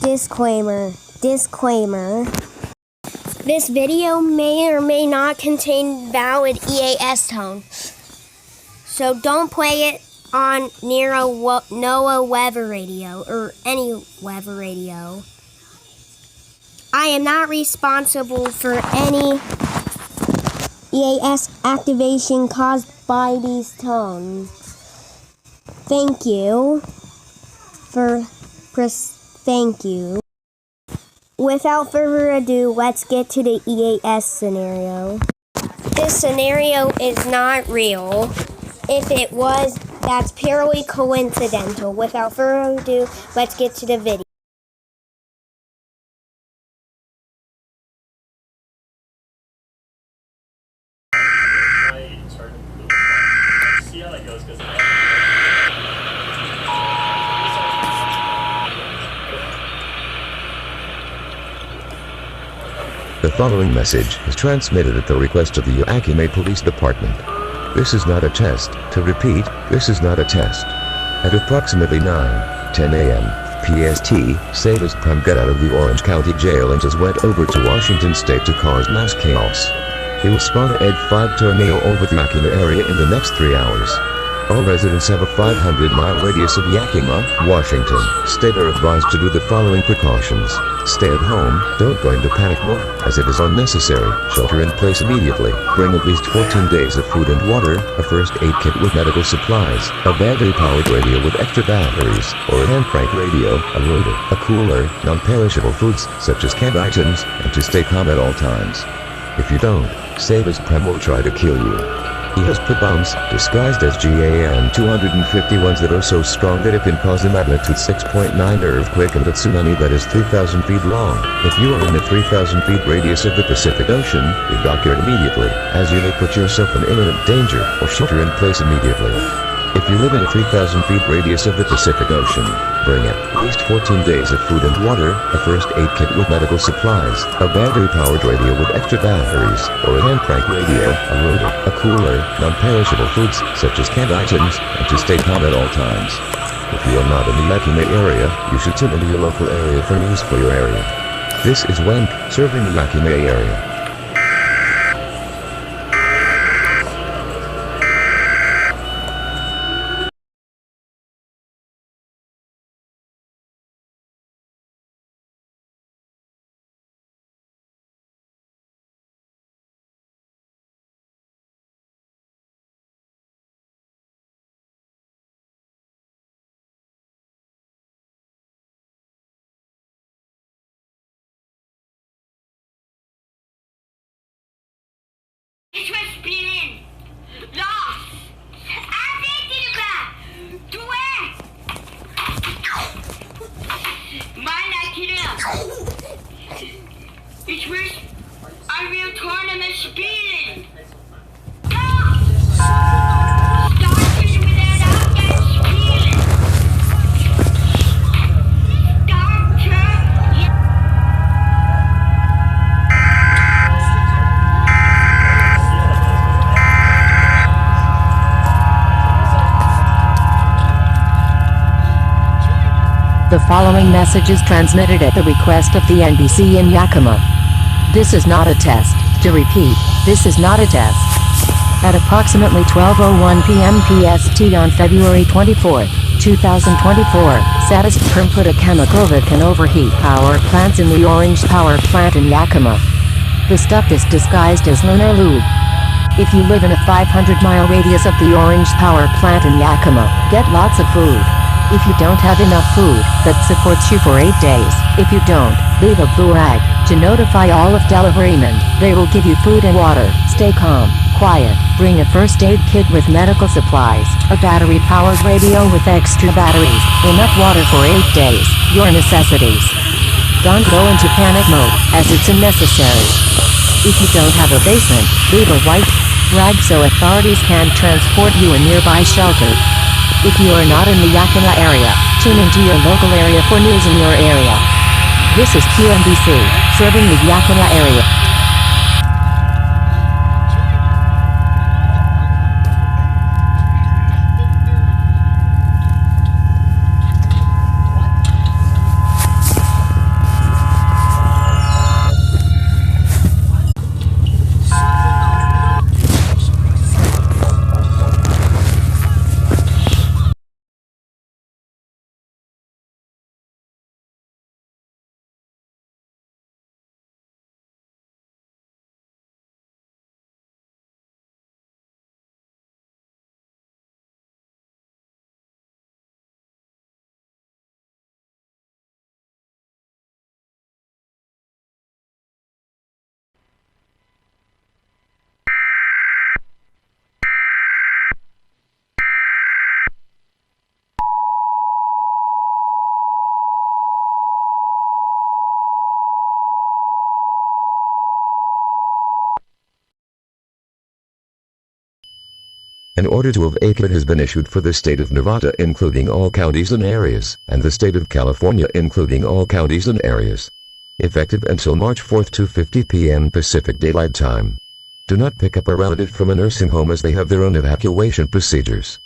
Disclaimer. This video may or may not contain valid EAS tone, so don't play it on near a NOAA weather radio or any weather radio. I am not responsible for any EAS activation caused by these tones. Thank you. Without further ado, let's get to the EAS scenario. This scenario is not real. If it was, that's purely coincidental. Without further ado, let's get to the video. See how that goes, because the following message is transmitted at the request of the Yakima Police Department. This is not a test. To repeat, this is not a test. At approximately 9:10 a.m. PST, Sadist Perm got out of the Orange County Jail and just went over to Washington State to cause mass chaos. He will spawn an Ed 5 tornado over the Yakima area in the next 3 hours. All residents have a 500-mile radius of Yakima, Washington State are advised to do the following precautions. Stay at home, don't go into panic mode, as it is unnecessary. Shelter in place immediately. Bring at least 14 days of food and water, a first aid kit with medical supplies, a battery-powered radio with extra batteries, or a hand crank radio, a loader, a cooler, non-perishable foods, such as canned items, and to stay calm at all times. If you don't, Sadist Perm will try to kill you. He has put bombs, disguised as GAN 251s that are so strong that it can cause a magnitude 6.9 earthquake and a tsunami that is 3,000 feet long. If you are in a 3,000 feet radius of the Pacific Ocean, evacuate immediately, as you may put yourself in imminent danger, or shelter in place immediately. If you live in a 3,000 feet radius of the Pacific Ocean, bring at least 14 days of food and water, a first aid kit with medical supplies, a battery-powered radio with extra batteries, or a hand crank radio, a loader, a cooler, non-perishable foods, such as canned items, and to stay calm at all times. If you are not in the Yakima area, you should tune into your local area for news for your area. This is Wenk, serving the Yakima area. Ich war spielen. Los! Arbeite! Due! Meiner Kinder! Ich will Tournament spielen! The following message is transmitted at the request of the NBC in Yakima. This is not a test. To repeat, this is not a test. At approximately 12:01 p.m. PST on February 24, 2024, Sadist Perm put a chemical that can overheat power plants in the Orange Power Plant in Yakima. The stuff is disguised as lunar lube. If you live in a 500-mile radius of the Orange Power Plant in Yakima, get lots of food. If you don't have enough food, that supports you for 8 days. If you don't, leave a blue rag to notify all of Delaverymen. They will give you food and water. Stay calm, quiet. Bring a first aid kit with medical supplies, a battery-powered radio with extra batteries, enough water for 8 days. Your necessities. Don't go into panic mode, as it's unnecessary. If you don't have a basement, leave a white rag so authorities can transport you a nearby shelter. If you are not in the Yakima area, tune into your local area for news in your area. This is QNBC, serving the Yakima area. An order to evacuate has been issued for the state of Nevada including all counties and areas, and the state of California including all counties and areas. Effective until March 4th, 2:50 p.m. Pacific Daylight Time. Do not pick up a relative from a nursing home as they have their own evacuation procedures.